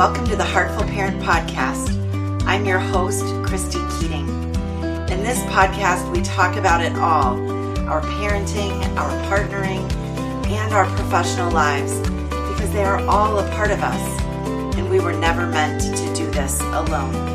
Welcome to the Heartful Parent Podcast. I'm your host, Christy Keating. In this podcast, we talk about it all, our parenting, our partnering, and our professional lives, because they are all a part of us, and we were never meant to do this alone.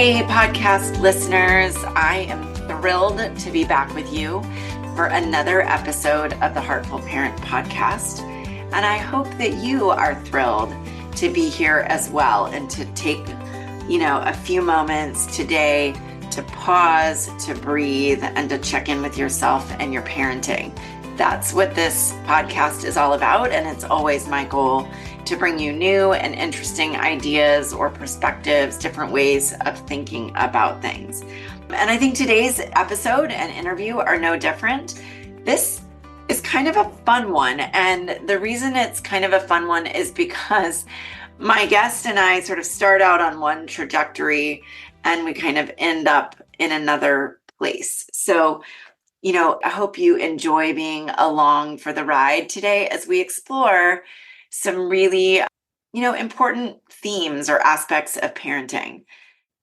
Hey, podcast listeners. I am thrilled to be back with you for another episode of the Heartful Parent Podcast. And I hope that you are thrilled to be here as well and to take, a few moments today to pause, to breathe, and to check in with yourself and your parenting. That's what this podcast is all about. And it's always my goal to bring you new and interesting ideas or perspectives, different ways of thinking about things. And I think today's episode and interview are no different. This is kind of a fun one. And the reason it's kind of a fun one is because my guest and I sort of start out on one trajectory and we kind of end up in another place. So, I hope you enjoy being along for the ride today as we explore some really, important themes or aspects of parenting.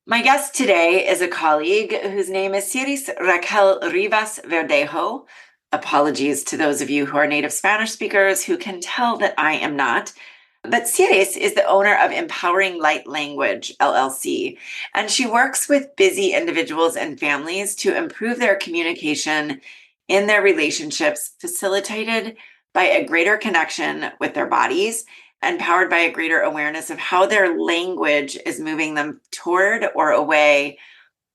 My guest today is a colleague whose name is Siris Raquel Rivas-Verdejo. Apologies to those of you who are native Spanish speakers who can tell that I am not. But Siris is the owner of Empowering Light Language, LLC, and she works with busy individuals and families to improve their communication in their relationships, facilitated by a greater connection with their bodies and powered by a greater awareness of how their language is moving them toward or away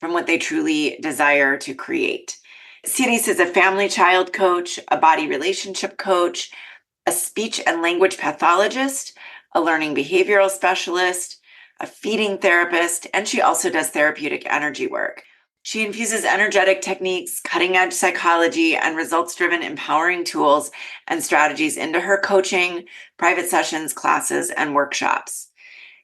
from what they truly desire to create. Siris is a family child coach, a body relationship coach, a speech and language pathologist, a learning behavioral specialist, a feeding therapist, and she also does therapeutic energy work. She infuses energetic techniques, cutting-edge psychology, and results-driven empowering tools and strategies into her coaching, private sessions, classes, and workshops.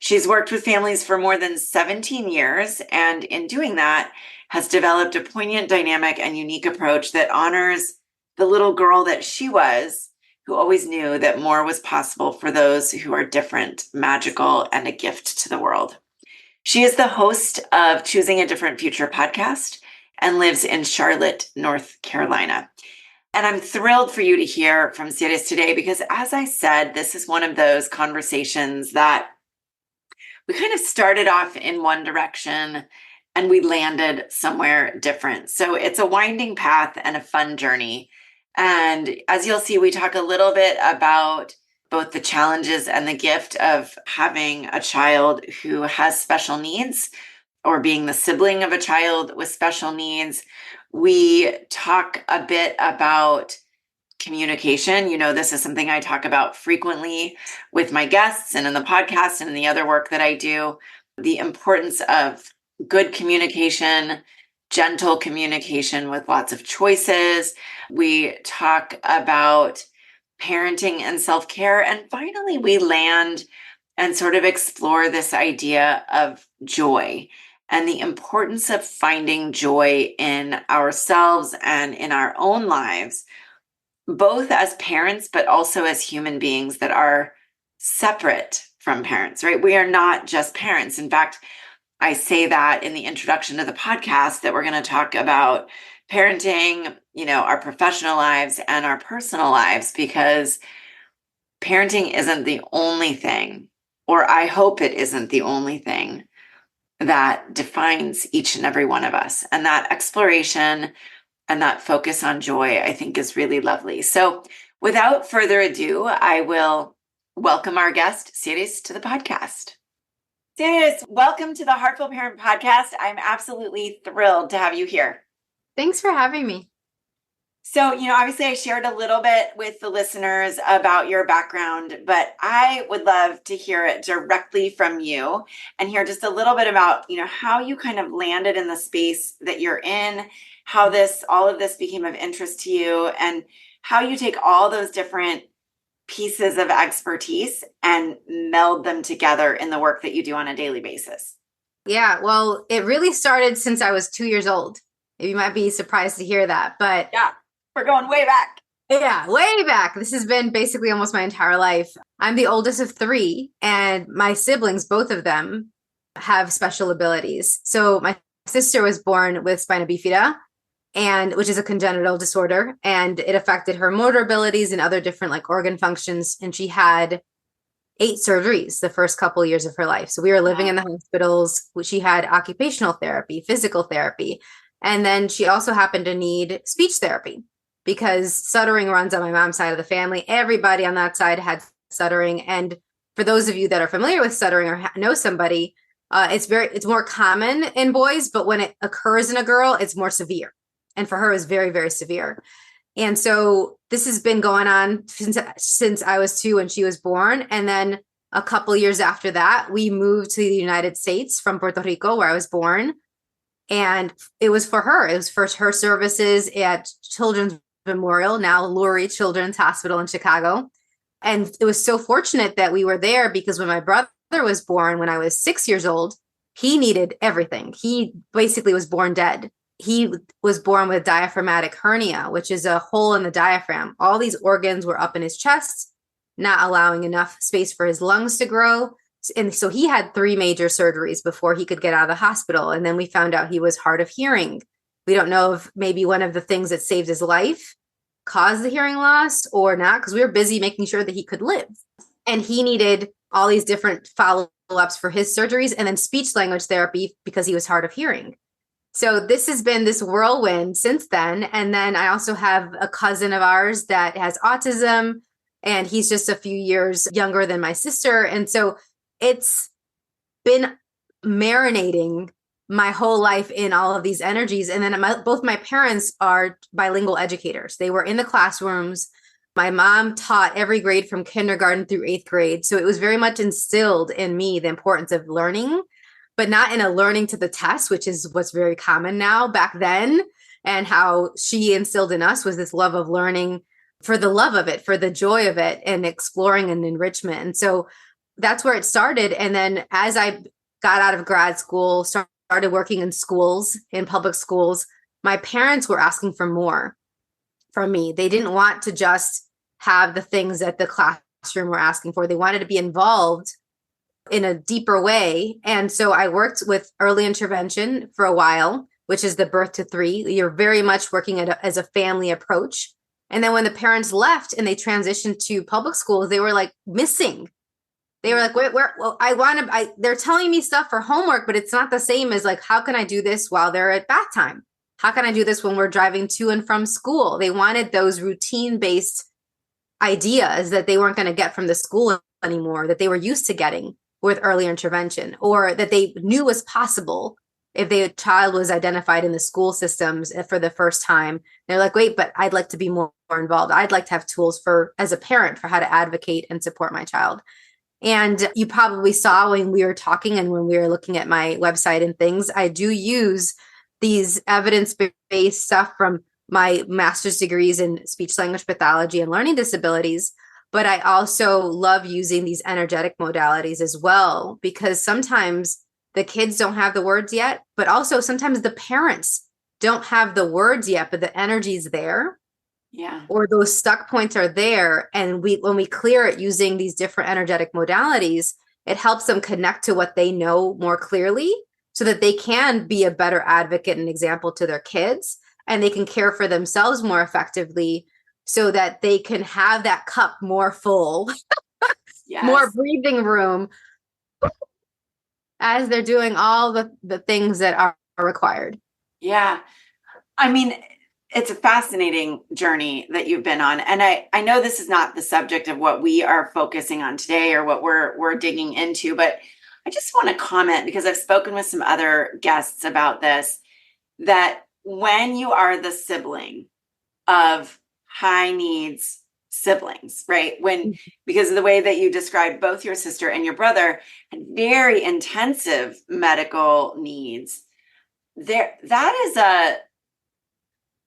She's worked with families for more than 17 years, and in doing that, has developed a poignant, dynamic, and unique approach that honors the little girl that she was, who always knew that more was possible for those who are different, magical, and a gift to the world. She is the host of Choosing a Different Future podcast and lives in Charlotte, North Carolina. And I'm thrilled for you to hear from Siris today because, as I said, this is one of those conversations that we kind of started off in one direction and we landed somewhere different. So it's a winding path and a fun journey. And as you'll see, we talk a little bit about both the challenges and the gift of having a child who has special needs or being the sibling of a child with special needs. We talk a bit about communication. This is something I talk about frequently with my guests and in the podcast and in the other work that I do. The importance of good communication, gentle communication with lots of choices. We talk about parenting and self-care. And finally, we land and sort of explore this idea of joy and the importance of finding joy in ourselves and in our own lives, both as parents, but also as human beings that are separate from parents, right? We are not just parents. In fact, I say that in the introduction to the podcast that we're going to talk about parenting, our professional lives and our personal lives, because parenting isn't the only thing, or I hope it isn't the only thing that defines each and every one of us. And that exploration and that focus on joy, I think, is really lovely. So without further ado, I will welcome our guest, Siris, to the podcast. Siris, welcome to the Heartful Parent Podcast. I'm absolutely thrilled to have you here. Thanks for having me. So, obviously I shared a little bit with the listeners about your background, but I would love to hear it directly from you and hear just a little bit about, how you kind of landed in the space that you're in, how all of this became of interest to you, and how you take all those different pieces of expertise and meld them together in the work that you do on a daily basis? Yeah, well, it really started since I was 2 years old. You might be surprised to hear that, but Yeah, we're going way back. yeah, way back. This has been basically almost my entire life. I'm the oldest of three, and my siblings, both of them, have special abilities. So my sister was born with spina bifida, and which is a congenital disorder, and it affected her motor abilities and other different like organ functions. And she had 8 surgeries the first couple of years of her life. So we were living in the hospitals. She had occupational therapy, physical therapy, and then she also happened to need speech therapy because stuttering runs on my mom's side of the family. Everybody on that side had stuttering. And for those of you that are familiar with stuttering or know somebody, it's more common in boys, but when it occurs in a girl, it's more severe. And for her, it's very, very severe. And so this has been going on since I was 2 and she was born. And then a couple years after that, we moved to the United States from Puerto Rico, where I was born. And it was for her. It was for her services at Children's Memorial, now Lurie Children's Hospital in Chicago. And it was so fortunate that we were there because when my brother was born, when I was 6 years old, he needed everything. He basically was born dead. He was born with diaphragmatic hernia, which is a hole in the diaphragm. All these organs were up in his chest, not allowing enough space for his lungs to grow. And so he had 3 major surgeries before he could get out of the hospital. And then we found out he was hard of hearing. We don't know if maybe one of the things that saved his life caused the hearing loss or not, because we were busy making sure that he could live. And he needed all these different follow-ups for his surgeries and then speech language therapy because he was hard of hearing. So this has been this whirlwind since then. And then I also have a cousin of ours that has autism, and he's just a few years younger than my sister. And so it's been marinating my whole life in all of these energies. And then both my parents are bilingual educators. They were in the classrooms. My mom taught every grade from kindergarten through 8th grade. So it was very much instilled in me the importance of learning, but not in a learning to the test, which is what's very common now. Back then, and how she instilled in us was this love of learning for the love of it, for the joy of it, and exploring and enrichment. And so that's where it started. And then as I got out of grad school, started working in schools, in public schools, my parents were asking for more from me. They didn't want to just have the things that the classroom were asking for. They wanted to be involved in a deeper way. And so I worked with early intervention for a while, which is the birth to 3. You're very much working as a family approach. And then when the parents left and they transitioned to public schools, they were like missing. They were like, well, they're telling me stuff for homework, but it's not the same as like, how can I do this while they're at bath time? How can I do this when we're driving to and from school? They wanted those routine-based ideas that they weren't going to get from the school anymore, that they were used to getting with early intervention, or that they knew was possible if their child was identified in the school systems for the first time. They're like, wait, but I'd like to be more involved. I'd like to have tools as a parent, for how to advocate and support my child. And you probably saw when we were talking and when we were looking at my website and things, I do use these evidence-based stuff from my master's degrees in speech language pathology and learning disabilities. But I also love using these energetic modalities as well, because sometimes the kids don't have the words yet, but also sometimes the parents don't have the words yet, but the energy's there. Yeah. Or those stuck points are there. And when we clear it using these different energetic modalities, it helps them connect to what they know more clearly so that they can be a better advocate and example to their kids, and they can care for themselves more effectively so that they can have that cup more full, Yes. more breathing room as they're doing all the things that are required. Yeah. I mean, it's a fascinating journey that you've been on. And I know this is not the subject of what we are focusing on today or what we're digging into, but I just want to comment, because I've spoken with some other guests about this, that when you are the sibling of high needs siblings, right? Because of the way that you described both your sister and your brother had very intensive medical needs, that is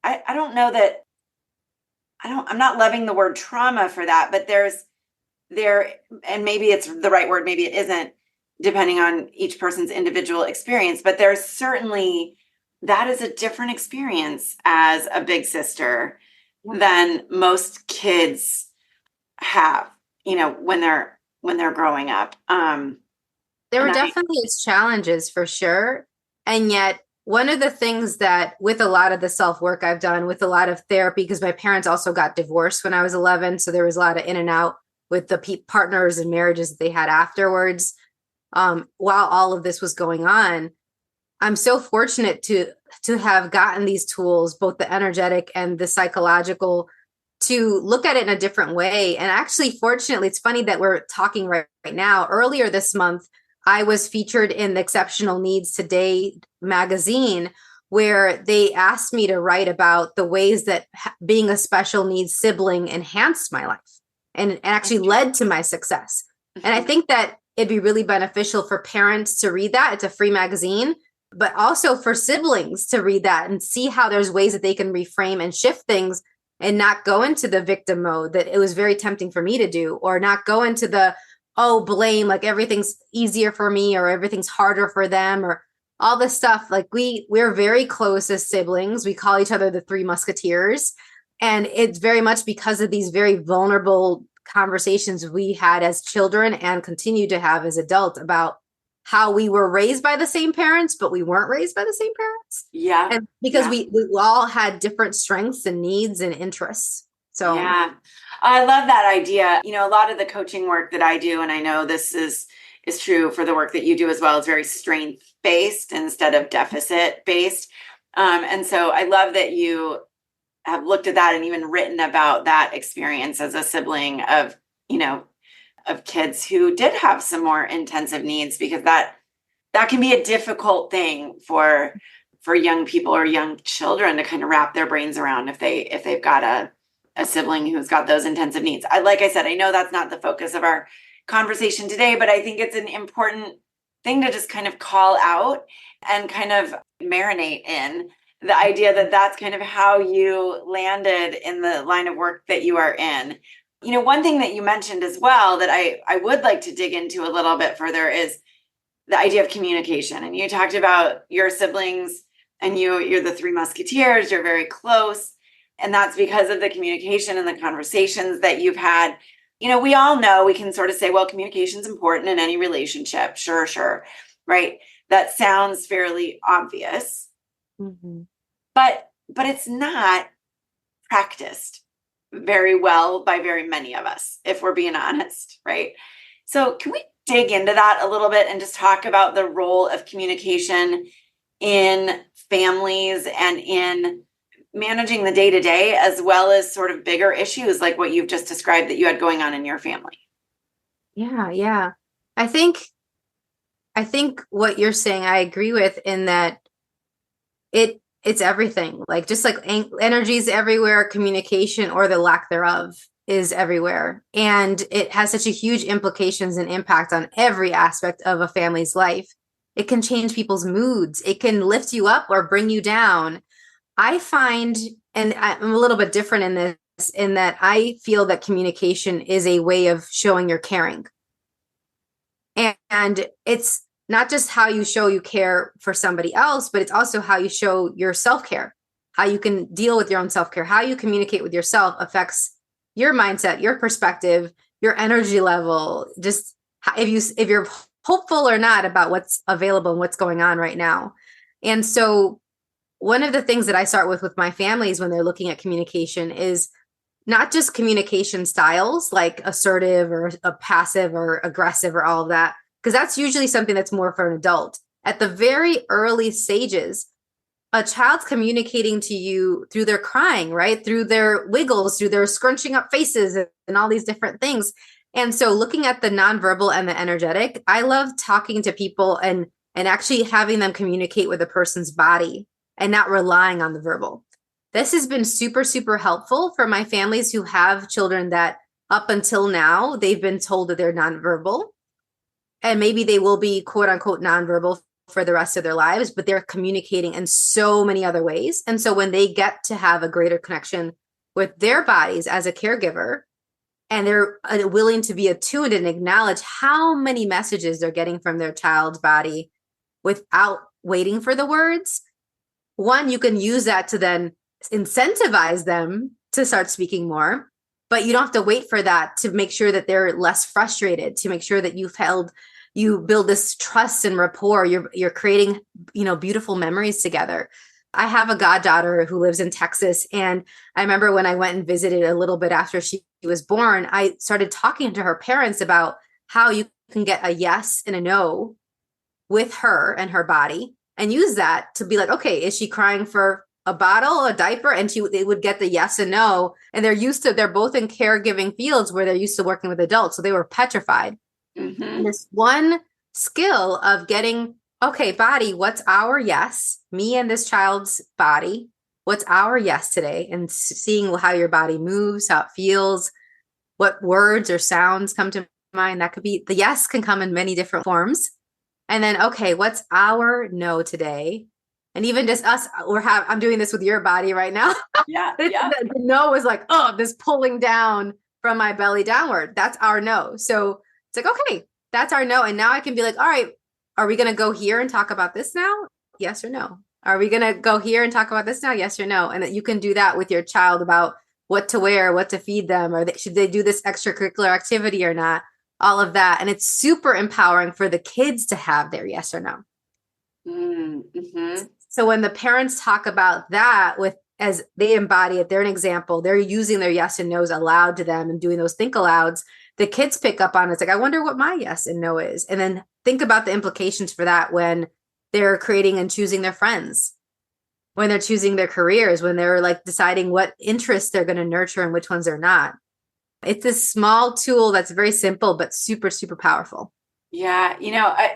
I don't know that I'm not loving the word trauma for that, but there's there, and maybe it's the right word, maybe it isn't, depending on each person's individual experience, but there's certainly, that is a different experience as a big sister than most kids have, when they're growing up. There were definitely its challenges for sure. And yet, one of the things that, with a lot of the self-work I've done, with a lot of therapy, because my parents also got divorced when I was 11. So there was a lot of in and out with the partners and marriages that they had afterwards. While all of this was going on, I'm so fortunate to have gotten these tools, both the energetic and the psychological, to look at it in a different way. And actually, fortunately, it's funny that we're talking right now. Earlier this month, I was featured in the Exceptional Needs Today magazine, where they asked me to write about the ways that being a special needs sibling enhanced my life and actually led to my success. And I think that it'd be really beneficial for parents to read that. It's a free magazine, but also for siblings to read that and see how there's ways that they can reframe and shift things and not go into the victim mode that it was very tempting for me to do, or not go into the, blame, like everything's easier for me or everything's harder for them or all this stuff. Like we're very close as siblings. We call each other the Three Musketeers. And it's very much because of these very vulnerable conversations we had as children and continue to have as adults about how we were raised by the same parents, but we weren't raised by the same parents. Yeah. And because we all had different strengths and needs and interests. So yeah, I love that idea. A lot of the coaching work that I do, and I know this is true for the work that you do as well, is very strength based instead of deficit based. And so I love that you have looked at that and even written about that experience as a sibling of kids who did have some more intensive needs, because that can be a difficult thing for young people or young children to kind of wrap their brains around if they've got a sibling who's got those intensive needs. Like I said, I know that's not the focus of our conversation today, but I think it's an important thing to just kind of call out and kind of marinate in the idea that that's kind of how you landed in the line of work that you are in. One thing that you mentioned as well that I would like to dig into a little bit further is the idea of communication. And you talked about your siblings and you're the Three Musketeers, you're very close. And that's because of the communication and the conversations that you've had. We all know, we can sort of say, well, communication's important in any relationship. Sure. Right. That sounds fairly obvious, but it's not practiced very well by very many of us, if we're being honest. Right. So can we dig into that a little bit and just talk about the role of communication in families and in managing the day-to-day, as well as sort of bigger issues like what you've just described that you had going on in your family? Yeah. I think what you're saying, I agree with, in that it's everything. Like, just like energy is everywhere, communication or the lack thereof is everywhere. And it has such a huge implications and impact on every aspect of a family's life. It can change people's moods. It can lift you up or bring you down. I find, and I'm a little bit different in this, in that I feel that communication is a way of showing you're caring. And it's not just how you show you care for somebody else, but it's also how you show your self-care, how you can deal with your own self-care, how you communicate with yourself affects your mindset, your perspective, your energy level, just if you're hopeful or not about what's available and what's going on right now. And so one of the things that I start with my families when they're looking at communication is not just communication styles like assertive or a passive or aggressive or all of that, because that's usually something that's more for an adult. At the very early stages, a child's communicating to you through their crying, right? Through their wiggles, through their scrunching up faces and all these different things. And so looking at the nonverbal and the energetic, I love talking to people and actually having them communicate with a person's body and not relying on the verbal. This has been super, super helpful for my families who have children that up until now, they've been told that they're nonverbal. And maybe they will be quote unquote nonverbal for the rest of their lives, but they're communicating in so many other ways. And so when they get to have a greater connection with their bodies as a caregiver, and they're willing to be attuned and acknowledge how many messages they're getting from their child's body without waiting for the words. One, you can use that to then incentivize them to start speaking more, but you don't have to wait for that to make sure that they're less frustrated, to make sure that you build this trust and rapport. You're creating, beautiful memories together. I have a goddaughter who lives in Texas. And I remember when I went and visited a little bit after she was born, I started talking to her parents about how you can get a yes and a no with her and her body, and use that to be like, okay, is she crying for a bottle, a diaper? And they would get the yes and no. And they're both in caregiving fields where they're used to working with adults. So they were petrified. Mm-hmm. And this one skill of getting, okay, body, what's our yes? Me and this child's body, what's our yes today? And seeing how your body moves, how it feels, what words or sounds come to mind. That could be, the yes can come in many different forms. And then, okay, what's our no today? And even just us, I'm doing this with your body right now. Yeah. The no is like, this pulling down from my belly downward. That's our no. So it's like, okay, that's our no. And now I can be like, all right, are we going to go here and talk about this now? Yes or no? Are we going to go here and talk about this now? Yes or no? And you can do that with your child about what to wear, what to feed them, or should they do this extracurricular activity or not? All of that. And it's super empowering for the kids to have their yes or no. Mm-hmm. So when the parents talk about that as they embody it, they're an example, they're using their yes and no's aloud to them and doing those think alouds, the kids pick up on it. It's like, I wonder what my yes and no is. And then think about the implications for that when they're creating and choosing their friends, when they're choosing their careers, when they're like deciding what interests they're going to nurture and which ones they're not. It's a small tool that's very simple, but super, super powerful. Yeah.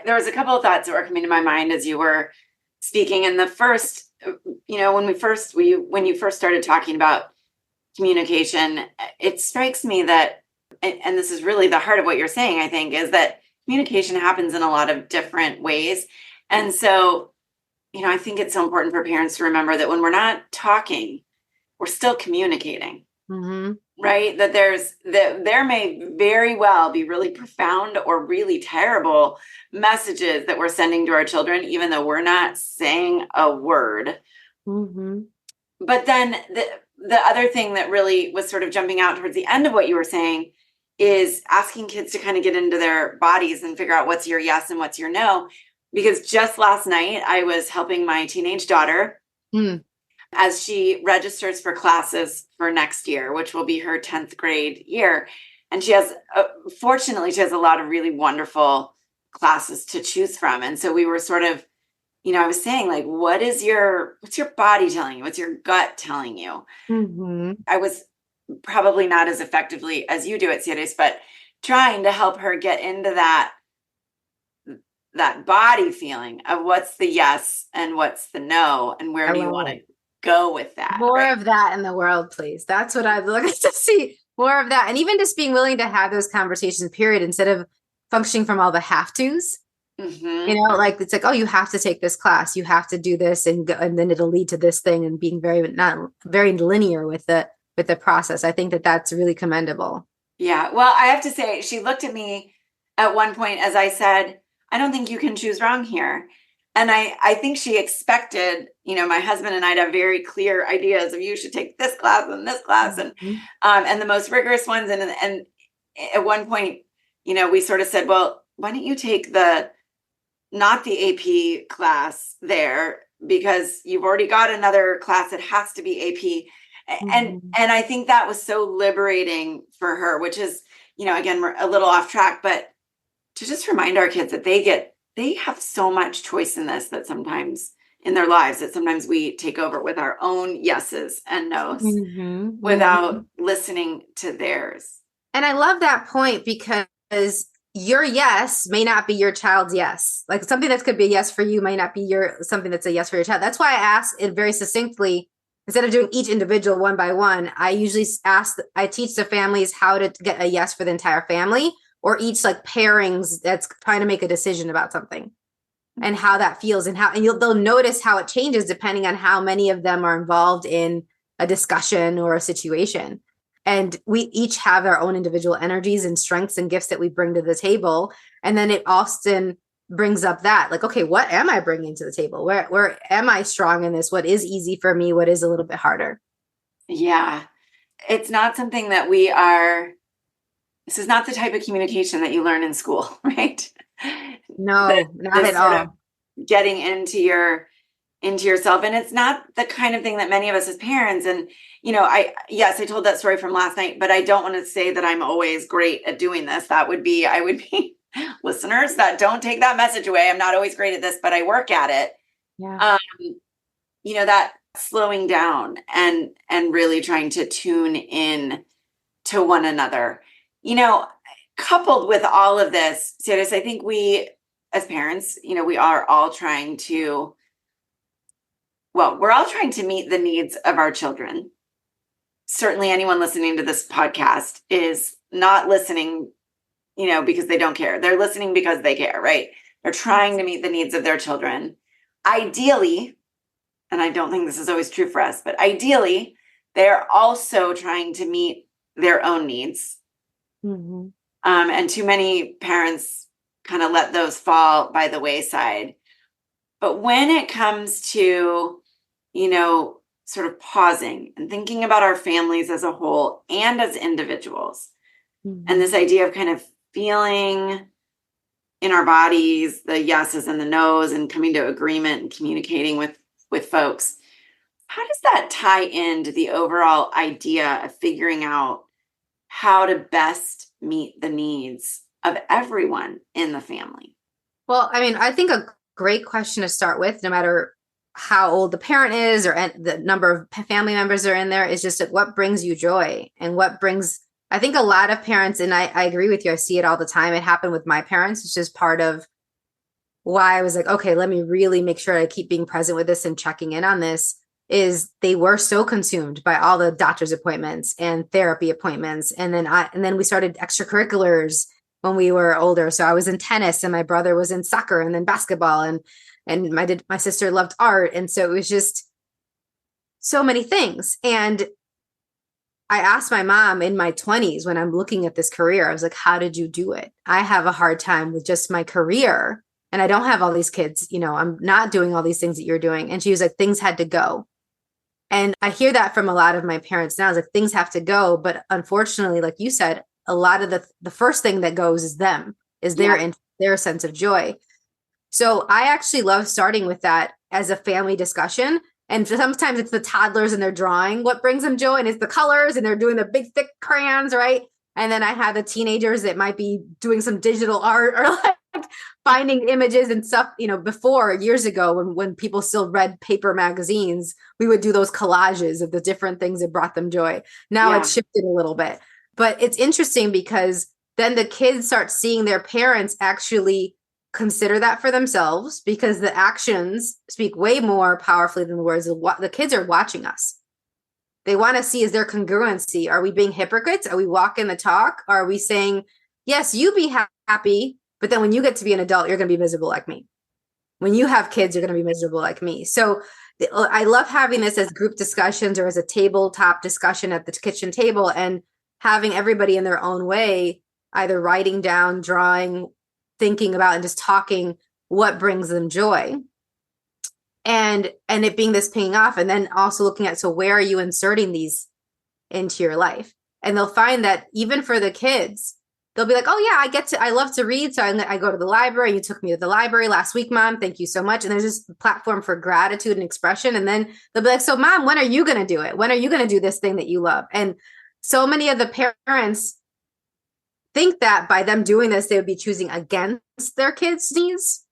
There was a couple of thoughts that were coming to my mind as you were speaking. And the first, when you first started talking about communication, it strikes me that, and this is really the heart of what you're saying, I think, is that communication happens in a lot of different ways. And so, I think it's so important for parents to remember that when we're not talking, we're still communicating. Mm-hmm. Right? That there may very well be really profound or really terrible messages that we're sending to our children, even though we're not saying a word. Mm-hmm. But then the other thing that really was sort of jumping out towards the end of what you were saying is asking kids to kind of get into their bodies and figure out what's your yes and what's your no. Because just last night, I was helping my teenage daughter as she registers for classes for next year, which will be her 10th grade year. And fortunately, she has a lot of really wonderful classes to choose from. And so we were sort of, I was saying, like, what's your body telling you? What's your gut telling you? Mm-hmm. I was probably not as effectively as you do at Siris, but trying to help her get into that body feeling of what's the yes and what's the no, and where do you want to go with that. More of that in the world, please. That's what I'd look to see. More of that. And even just being willing to have those conversations, period, instead of functioning from all the have tos. Mm-hmm. Like it's like, oh, you have to take this class, you have to do this, and then it'll lead to this thing, and being not very linear with the process. I think that's really commendable. Yeah. Well, I have to say, she looked at me at one point as I said, I don't think you can choose wrong here. And I think she expected, my husband and I to have very clear ideas of you should take this class and this class and the most rigorous ones. And at one point, we sort of said, well, why don't you take not the AP class there, because you've already got another class that has to be AP. Mm-hmm. And I think that was so liberating for her, which is, again, we're a little off track, but to just remind our kids that they have so much choice in this, that sometimes in their lives, that sometimes we take over with our own yeses and nos without listening to theirs. And I love that point, because your yes may not be your child's yes. Like something that could be a yes for you may not be something that's a yes for your child. That's why I ask it very succinctly. Instead of doing each individual one by one, I usually I teach the families how to get a yes for the entire family, or each like pairings that's trying to make a decision about something and how that feels, and they'll notice how it changes depending on how many of them are involved in a discussion or a situation. And we each have our own individual energies and strengths and gifts that we bring to the table. And then it often brings up that, like, okay, what am I bringing to the table? Where am I strong in this? What is easy for me? What is a little bit harder? Yeah. It's not something that this is not the type of communication that you learn in school, right? No, not The at sort of all. getting into yourself. And it's not the kind of thing that many of us as parents, and I told that story from last night, but I don't want to say that I'm always great at doing this. I would be listeners that don't take that message away. I'm not always great at this, but I work at it. Yeah. That slowing down and really trying to tune in to one another. Coupled with all of this, Siris, I think we as parents, we are all trying to, we're all trying to meet the needs of our children. Certainly anyone listening to this podcast is not listening, because they don't care. They're listening because they care, right? They're trying to meet the needs of their children. Ideally, and I don't think this is always true for us, but ideally, they're also trying to meet their own needs. Mm-hmm. And too many parents kind of let those fall by the wayside. But when it comes to, sort of pausing and thinking about our families as a whole and as individuals, Mm-hmm. and this idea of kind of feeling in our bodies the yeses and the nos and coming to agreement and communicating with folks, how does that tie into the overall idea of figuring out how to best meet the needs of everyone in the family? Well, I mean, I think a great question to start with, no matter how old the parent is or the number of family members are in there, is just what brings you joy and what brings, I think a lot of parents, and I agree with you, I see it all the time. It happened with my parents. It's just part of why I was like, okay, let me really make sure I keep being present with this and checking in on this, is they were so consumed by all the doctor's appointments and therapy appointments. And then we started extracurriculars when we were older. So I was in tennis and my brother was in soccer and then basketball, and my sister loved art. And so it was just so many things. And I asked my mom in my 20s, when I'm looking at this career, I was like, how did you do it? I have a hard time with just my career. And I don't have all these kids, I'm not doing all these things that you're doing. And she was like, things had to go. And I hear that from a lot of my parents now, is like, things have to go. But unfortunately, like you said, a lot of the first thing that goes is them, is their sense of joy. So I actually love starting with that as a family discussion. And sometimes it's the toddlers and they're drawing what brings them joy, and it's the colors and they're doing the big thick crayons, right? And then I have the teenagers that might be doing some digital art or like finding images and stuff. Before, years ago, when people still read paper magazines, we would do those collages of the different things that brought them joy. Now it's shifted a little bit, but it's interesting because then the kids start seeing their parents actually consider that for themselves, because the actions speak way more powerfully than the words. The kids are watching us. They want to see, is there congruency? Are we being hypocrites? Are we walking the talk? Are we saying, yes, you be happy, but then when you get to be an adult, you're going to be miserable like me. When you have kids, you're going to be miserable like me. So I love having this as group discussions or as a tabletop discussion at the kitchen table, and having everybody in their own way, either writing down, drawing, thinking about, and just talking what brings them joy. And it being this paying off, and then also looking at, so where are you inserting these into your life? And they'll find that even for the kids, they'll be like, oh yeah, I love to read. So I go to the library. You took me to the library last week, Mom. Thank you so much. And there's this platform for gratitude and expression. And then they'll be like, so Mom, when are you going to do it? When are you going to do this thing that you love? And so many of the parents think that by them doing this, they would be choosing against their kids' needs.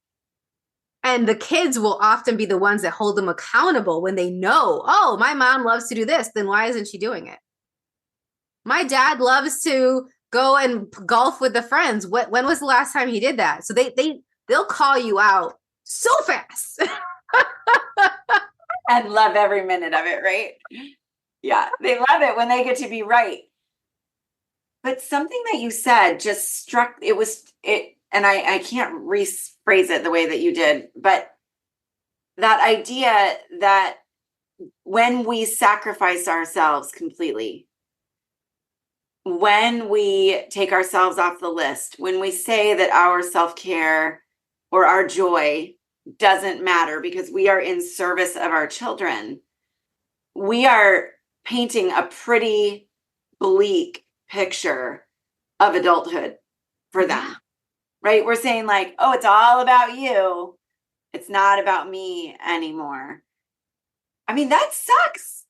And the kids will often be the ones that hold them accountable when they know, oh, my mom loves to do this, then why isn't she doing it? My dad loves to go and golf with the friends. When was the last time he did that? So they'll call you out so fast. And love every minute of it, right? Yeah, they love it when they get to be right. But something that you said just struck, and I can't rephrase it the way that you did, but that idea that when we sacrifice ourselves completely, when we take ourselves off the list, when we say that our self-care or our joy doesn't matter because we are in service of our children, we are painting a pretty bleak picture of adulthood for them, right? We're saying like, oh, it's all about you. It's not about me anymore. I mean, that sucks.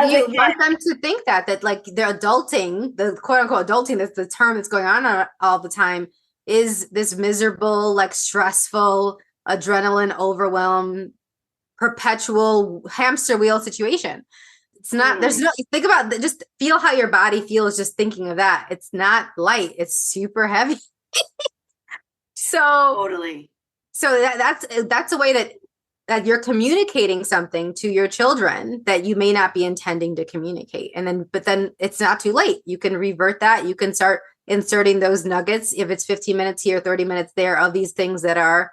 You want them to think that like they're adulting, the quote unquote adulting, that's the term that's going on all the time, is this miserable, like stressful, adrenaline overwhelm, perpetual hamster wheel situation. It's not, there's no, think about, just feel how your body feels just thinking of that. It's not light, it's super heavy. So totally. So that's a way that you're communicating something to your children that you may not be intending to communicate. But then it's not too late. You can revert that. You can start inserting those nuggets, if it's 15 minutes here, 30 minutes there, of these things that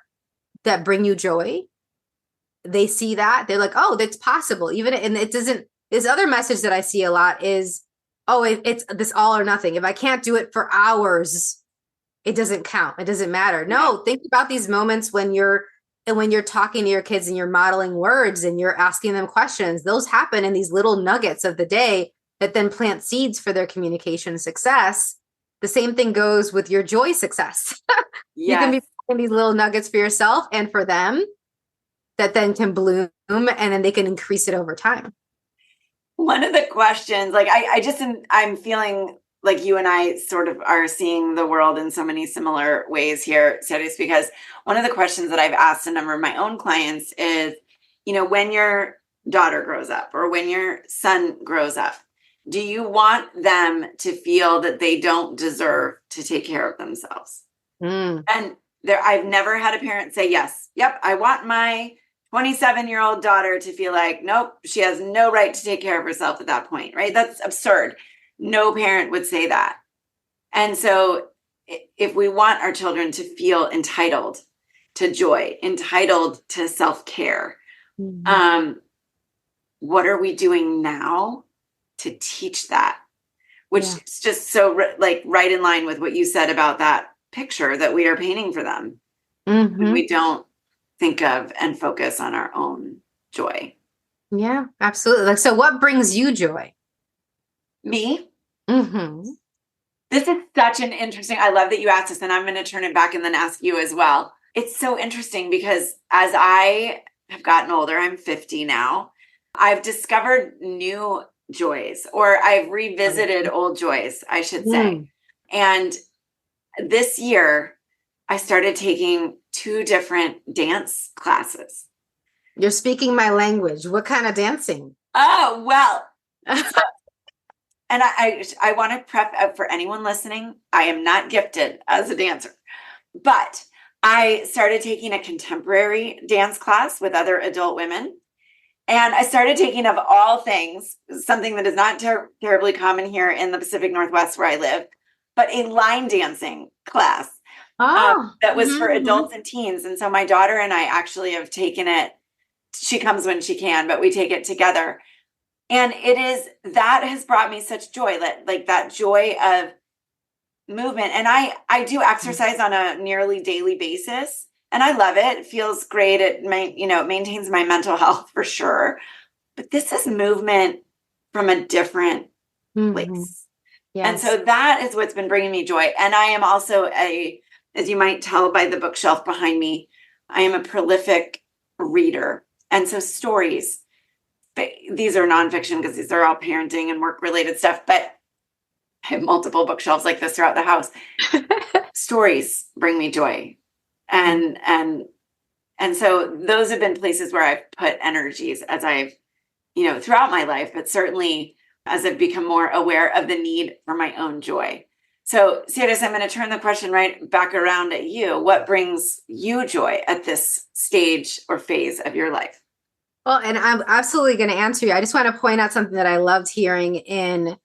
bring you joy. They see that, they're like, oh, that's possible. Even, and it doesn't, this other message that I see a lot is, oh, it's this all or nothing. If I can't do it for hours, it doesn't count. It doesn't matter. No, think about these moments when you're talking to your kids and you're modeling words and you're asking them questions. Those happen in these little nuggets of the day that then plant seeds for their communication success. The same thing goes with your joy success. You can be planting these little nuggets for yourself and for them that then can bloom, and then they can increase it over time. One of the questions, like I'm feeling like you and I sort of are seeing the world in so many similar ways here, Siris, because one of the questions that I've asked a number of my own clients is, when your daughter grows up or when your son grows up, do you want them to feel that they don't deserve to take care of themselves? And I've never had a parent say, yes, yep, I want my 27-year-old daughter to feel like, nope, she has no right to take care of herself at that point, right? That's absurd. No parent would say that. And so if we want our children to feel entitled to joy, entitled to self-care, what are we doing now to teach that? Which is just so right in line with what you said about that picture that we are painting for them. When we don't think of and focus on our own joy. Yeah, absolutely. Like, so what brings you joy? Me? This is such an interesting, I love that you asked this, and I'm going to turn it back and then ask you as well. It's so interesting because as I have gotten older, I'm 50 now, I've discovered new joys, or I've revisited old joys, I should say. And this year, I started taking 2 different dance classes. You're speaking my language. What kind of dancing? Oh, well. And I want to prep for anyone listening, I am not gifted as a dancer, but I started taking a contemporary dance class with other adult women. And I started taking, of all things, something that is not terribly common here in the Pacific Northwest where I live, but a line dancing class that was for adults and teens. And so my daughter and I actually have taken it. She comes when she can, but we take it together. And that has brought me such joy, like that joy of movement. And I do exercise on a nearly daily basis, and I love it. It feels great. It maintains my mental health for sure. But this is movement from a different place. Yes. And so that is what's been bringing me joy. And I am also as you might tell by the bookshelf behind me, I am a prolific reader. And so stories, these are nonfiction because these are all parenting and work related stuff, but I have multiple bookshelves like this throughout the house. Stories bring me joy. And so those have been places where I've put energies as I've, throughout my life, but certainly as I've become more aware of the need for my own joy. So Siris, I'm going to turn the question right back around at you. What brings you joy at this stage or phase of your life? Well, and I'm absolutely going to answer you. I just want to point out something that I loved hearing in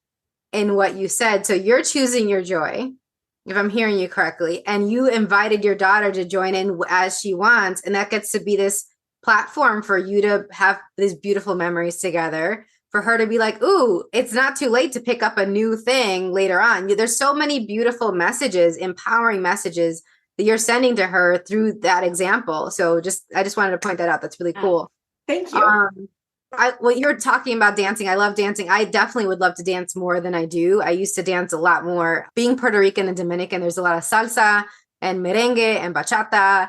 what you said. So you're choosing your joy, if I'm hearing you correctly, and you invited your daughter to join in as she wants. And that gets to be this platform for you to have these beautiful memories together, for her to be like, ooh, it's not too late to pick up a new thing later on. There's so many beautiful messages, empowering messages that you're sending to her through that example. So I just wanted to point that out. That's really cool. Thank you. What you're talking about dancing, I love dancing. I definitely would love to dance more than I do. I used to dance a lot more. Being Puerto Rican and Dominican, there's a lot of salsa and merengue and bachata.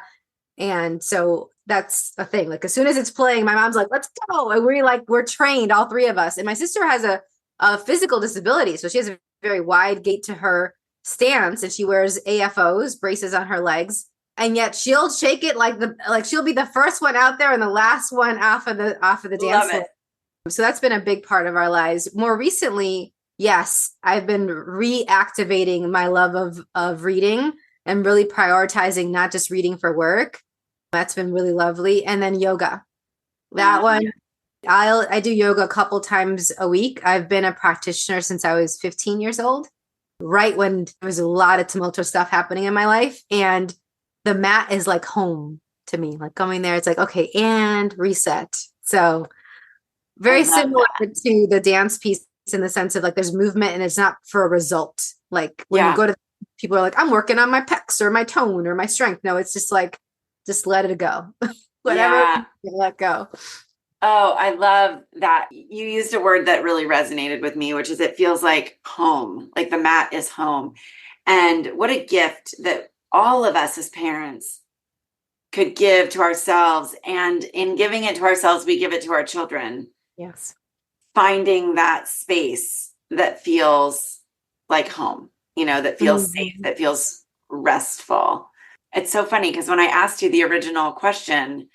And so that's a thing. Like as soon as it's playing, my mom's like, let's go. And we're trained, all three of us. And my sister has a physical disability. So she has a very wide gait to her stance, and she wears AFOs, braces on her legs. And yet she'll shake it like she'll be the first one out there and the last one off of the dance floor. So that's been a big part of our lives. More recently, yes, I've been reactivating my love of reading and really prioritizing not just reading for work. That's been really lovely. And then yoga. That one, I do yoga a couple times a week. I've been a practitioner since I was 15 years old, right when there was a lot of tumultuous stuff happening in my life. And the mat is like home to me, like coming there. It's like, okay, and reset. So very similar to the dance piece in the sense of like there's movement and it's not for a result. Like when you go to people are like, I'm working on my pecs or my tone or my strength. No, it's just like, just let it go. Whatever, let go. Oh, I love that. You used a word that really resonated with me, which is it feels like home, like the mat is home. And what a gift that all of us as parents could give to ourselves. And in giving it to ourselves, we give it to our children. Yes. Finding that space that feels like home, that feels safe, that feels restful. It's so funny because when I asked you the original question,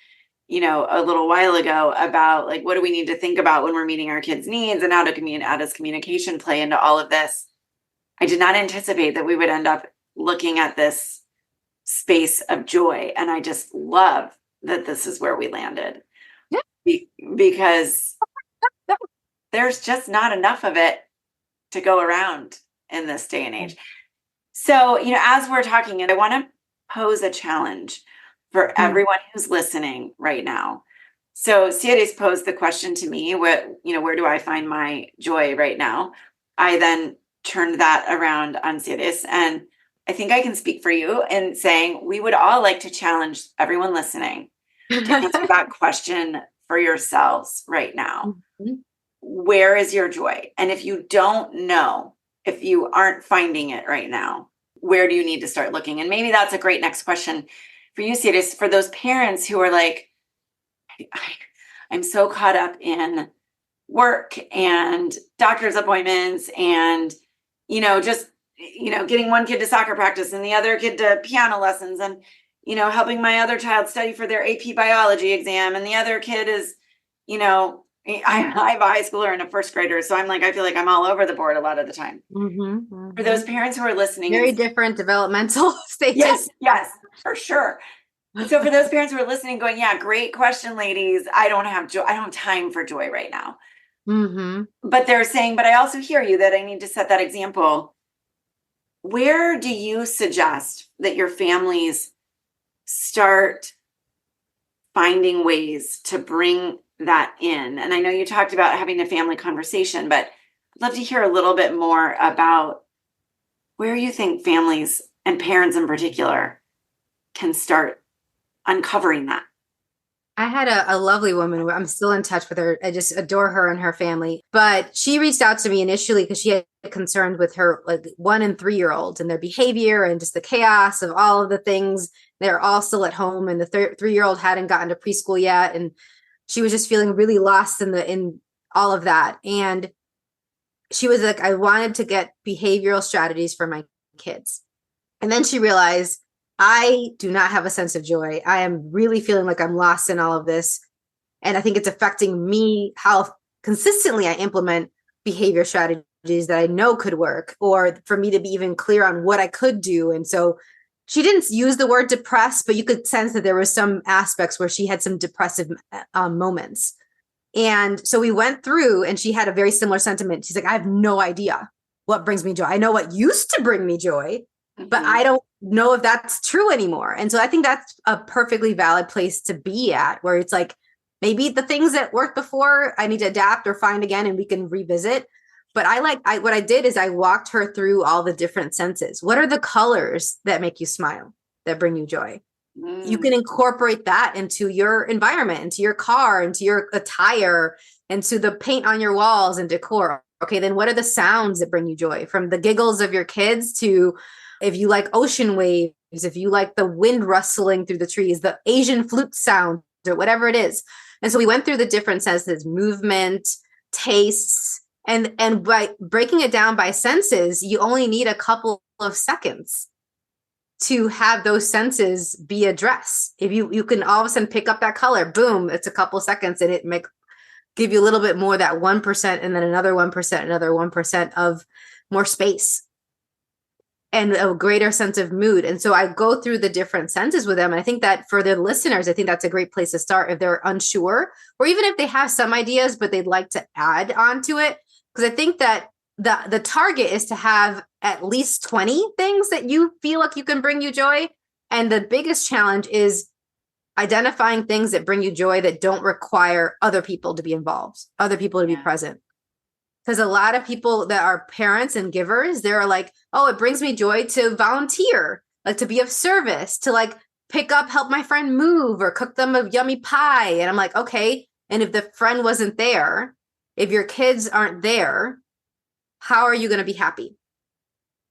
a little while ago about like, what do we need to think about when we're meeting our kids' needs and how does communication play into all of this? I did not anticipate that we would end up looking at this space of joy. And I just love that this is where we landed. Yeah. Because there's just not enough of it to go around in this day and age. So, as we're talking, and I want to pose a challenge for everyone who's listening right now. So Siris posed the question to me, where do I find my joy right now? I then turned that around on Siris, and I think I can speak for you in saying we would all like to challenge everyone listening to answer that question for yourselves right now. Mm-hmm. Where is your joy? And if you don't know, if you aren't finding it right now, where do you need to start looking? And maybe that's a great next question for you, Siris, for those parents who are like, I'm so caught up in work and doctor's appointments and, getting one kid to soccer practice and the other kid to piano lessons and, helping my other child study for their AP biology exam. And the other kid is, I have a high schooler and a first grader. So I feel like I'm all over the board a lot of the time. For those parents who are listening. Very different developmental stages. Yes, for sure. So for those parents who are listening going, yeah, great question, ladies. I don't have joy. I don't have time for joy right now. But they're saying, but I also hear you that I need to set that example. Where do you suggest that your families start finding ways to bring that in? And I know you talked about having a family conversation, but I'd love to hear a little bit more about where you think families and parents in particular can start uncovering that. I had a lovely woman. I'm still in touch with her. I just adore her and her family. But she reached out to me initially because she had concerns with her 1 and 3-year-olds and their behavior and just the chaos of all of the things. They're all still at home, and the 3-year-old hadn't gotten to preschool yet, and she was just feeling really lost in all of that. And she was like, I wanted to get behavioral strategies for my kids. And then she realized, I do not have a sense of joy. I am really feeling like I'm lost in all of this. And I think it's affecting me, how consistently I implement behavior strategies that I know could work, or for me to be even clear on what I could do. And so she didn't use the word depressed, but you could sense that there were some aspects where she had some depressive moments. And so we went through, and she had a very similar sentiment. She's like, I have no idea what brings me joy. I know what used to bring me joy, but I don't know if that's true anymore. And so I think that's a perfectly valid place to be at, where it's like, maybe the things that worked before I need to adapt or find again, and we can revisit. But what I did is I walked her through all the different senses. What are the colors that make you smile, that bring you joy? You can incorporate that into your environment, into your car, into your attire, into the paint on your walls and decor. Okay, then what are the sounds that bring you joy? From the giggles of your kids to if you like ocean waves, if you like the wind rustling through the trees, the Asian flute sound, or whatever it is. And so we went through the different senses, movement, tastes, and by breaking it down by senses, you only need a couple of seconds to have those senses be addressed. If you can all of a sudden pick up that color, boom, it's a couple seconds, and it give you a little bit more, that 1%, and then another 1%, another 1% of more space and a greater sense of mood. And so I go through the different senses with them. And I think that for the listeners, I think that's a great place to start if they're unsure, or even if they have some ideas, but they'd like to add on to it. Because I think that the target is to have at least 20 things that you feel like you can bring you joy. And the biggest challenge is identifying things that bring you joy that don't require other people to be involved, other people to be present. Because a lot of people that are parents and givers, they're like, oh, it brings me joy to volunteer, like to be of service, to like pick up, help my friend move, or cook them a yummy pie. And I'm like, okay. And if the friend wasn't there, if your kids aren't there, how are you going to be happy?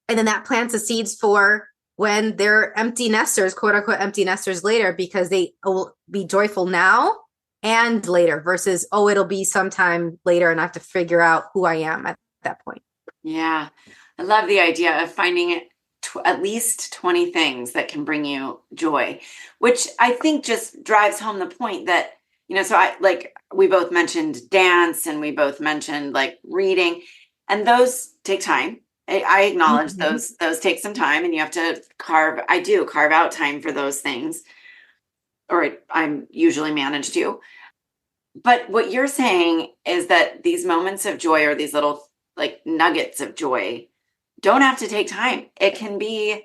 And then that plants the seeds for when they're empty nesters, quote unquote, empty nesters later, because they will be joyful now and later versus, oh, it'll be sometime later and I have to figure out who I am at that point. Yeah. I love the idea of finding at least 20 things that can bring you joy, which I think just drives home the point that, so we both mentioned dance and we both mentioned like reading, and those take time. I acknowledge those take some time, and you have to carve out time for those things, or I'm usually managed to. But what you're saying is that these moments of joy, or these little like nuggets of joy, don't have to take time. It can be,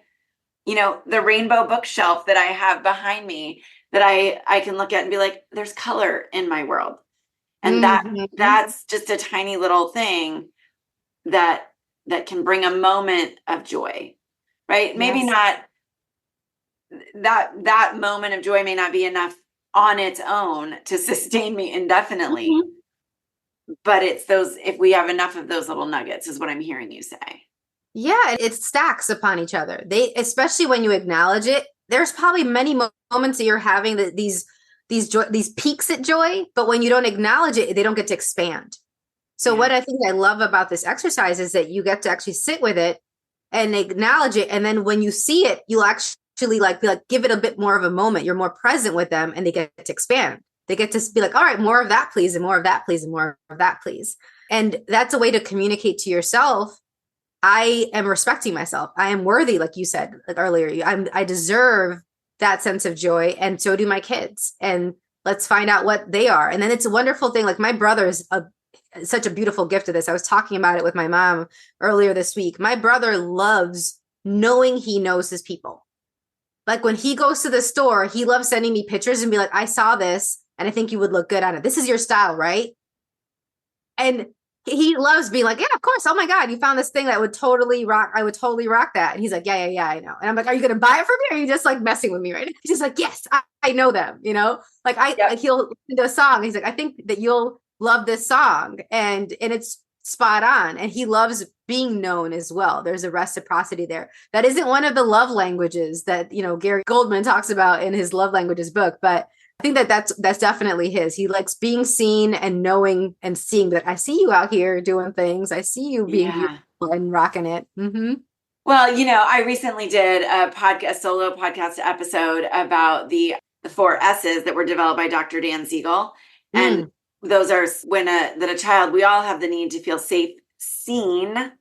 the rainbow bookshelf that I have behind me that I can look at and be like, there's color in my world. And that's just a tiny little thing that can bring a moment of joy, right? Yes. Maybe not that moment of joy may not be enough on its own to sustain me indefinitely. But it's those, if we have enough of those little nuggets, is what I'm hearing you say. Yeah, it stacks upon each other. Especially when you acknowledge it, there's probably many moments that you're having that these peaks at joy, but when you don't acknowledge it, they don't get to expand. So what I think I love about this exercise is that you get to actually sit with it and acknowledge it. And then when you see it, you'll actually give it a bit more of a moment. You're more present with them, and they get to expand. They get to be like, all right, more of that, please. And more of that, please. And more of that, please. And that's a way to communicate to yourself. I am respecting myself. I am worthy. Like you said earlier, I deserve that sense of joy. And so do my kids. And let's find out what they are. And then it's a wonderful thing. Like my brother is such a beautiful gift of this. I was talking about it with my mom earlier this week. My brother loves knowing he knows his people. Like when he goes to the store, he loves sending me pictures and be like, I saw this and I think you would look good on it. This is your style, right? And he loves being like, yeah, of course. Oh my God, you found this thing that would totally rock. I would totally rock that. And he's like, yeah, I know. And I'm like, are you going to buy it for me? Or are you just like messing with me right now? He's just like, yes, I know them, like he'll listen to a song. He's like, I think that you'll love this song. And it's spot on. And he loves being known as well. There's a reciprocity there. That isn't one of the love languages that, Gary Goldman talks about in his Love Languages book, but I think that's definitely his. He likes being seen and knowing and seeing that I see you out here doing things. I see you being beautiful and rocking it. Mm-hmm. Well, I recently did a solo podcast episode about the 4 S's that were developed by Dr. Dan Siegel. And those are that a child, we all have the need to feel safe, seen,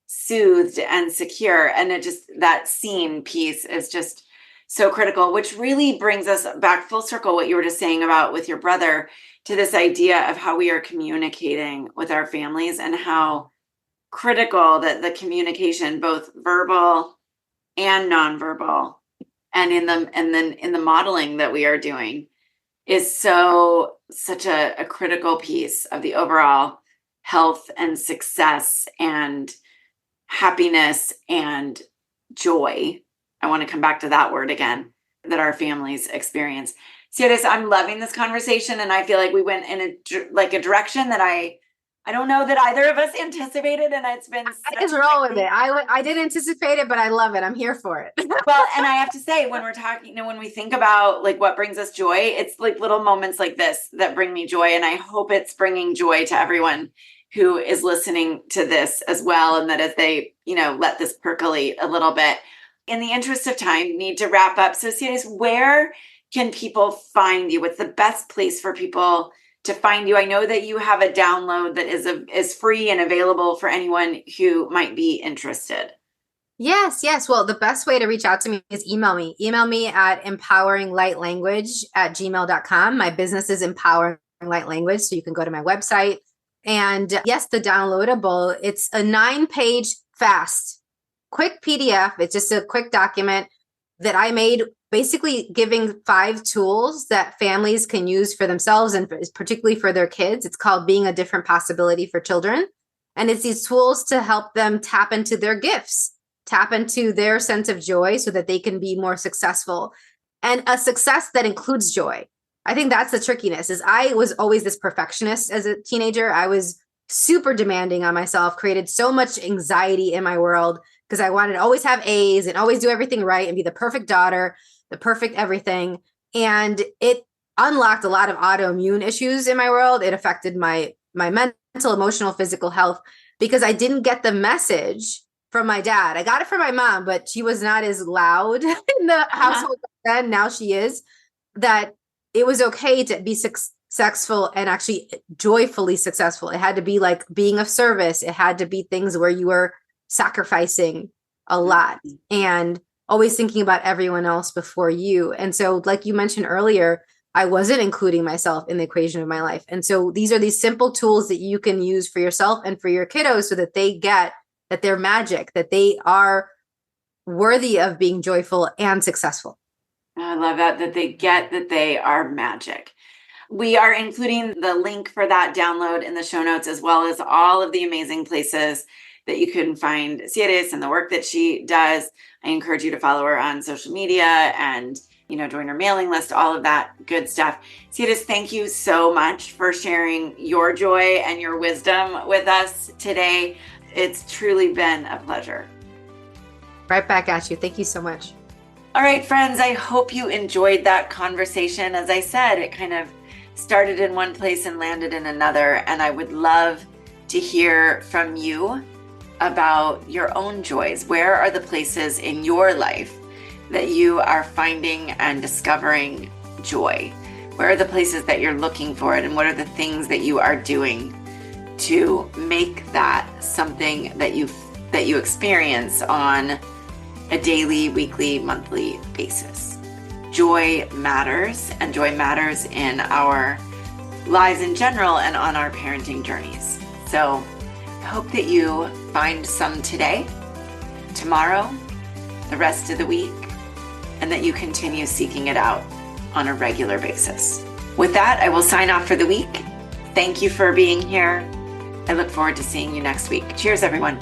soothed, and secure. And that seen piece is just so critical, which really brings us back full circle, what you were just saying about with your brother, to this idea of how we are communicating with our families and how critical that the communication, both verbal and nonverbal, and in the modeling that we are doing, is so such a critical piece of the overall health and success and happiness and joy. I want to come back to that word again, that our families experience. Siris, I'm loving this conversation, and I feel like we went in a direction that I don't know that either of us anticipated, and it's been. I just roll with it. I didn't anticipate it, but I love it. I'm here for it. Well, and I have to say, when we're talking, when we think about like what brings us joy, it's like little moments like this that bring me joy, and I hope it's bringing joy to everyone who is listening to this as well, and that as they, let this percolate a little bit. In the interest of time, need to wrap up. So, Siris, where can people find you? What's the best place for people to find you? I know that you have a download that is free and available for anyone who might be interested. Yes. Well, the best way to reach out to me is email me. Email me at empoweringlightlanguage@gmail.com. My business is Empowering Light Language, so you can go to my website. And yes, the downloadable, it's a 9-page fast, quick PDF. It's just a quick document that I made, basically giving 5 tools that families can use for themselves and particularly for their kids. It's called Being a Different Possibility for Children. And it's these tools to help them tap into their gifts, tap into their sense of joy so that they can be more successful, and a success that includes joy. I think that's the trickiness. Is I was always this perfectionist as a teenager. I was super demanding on myself, created so much anxiety in my world because I wanted to always have A's and always do everything right and be the perfect daughter, the perfect everything. And it unlocked a lot of autoimmune issues in my world. It affected my mental, emotional, physical health because I didn't get the message from my dad. I got it from my mom, but she was not as loud in the household then. Now she is. That it was okay to be successful and actually joyfully successful. It had to be like being of service. It had to be things where you were sacrificing a lot and always thinking about everyone else before you. And so, like you mentioned earlier, I wasn't including myself in the equation of my life. And so these are these simple tools that you can use for yourself and for your kiddos so that they get that they're magic, that they are worthy of being joyful and successful. I love that they get that they are magic. We are including the link for that download in the show notes, as well as all of the amazing places that you can find Siris and the work that she does. I encourage you to follow her on social media and, join her mailing list, all of that good stuff. Siris, thank you so much for sharing your joy and your wisdom with us today. It's truly been a pleasure. Right back at you. Thank you so much. All right, friends, I hope you enjoyed that conversation. As I said, it kind of started in one place and landed in another. And I would love to hear from you about your own joys. Where are the places in your life that you are finding and discovering joy? Where are the places that you're looking for it? And what are the things that you are doing to make that something that you experience on a daily, weekly, monthly basis? Joy matters, and joy matters in our lives in general and on our parenting journeys. So I hope that you find some today, tomorrow, the rest of the week, and that you continue seeking it out on a regular basis. With that, I will sign off for the week. Thank you for being here. I look forward to seeing you next week. Cheers, everyone.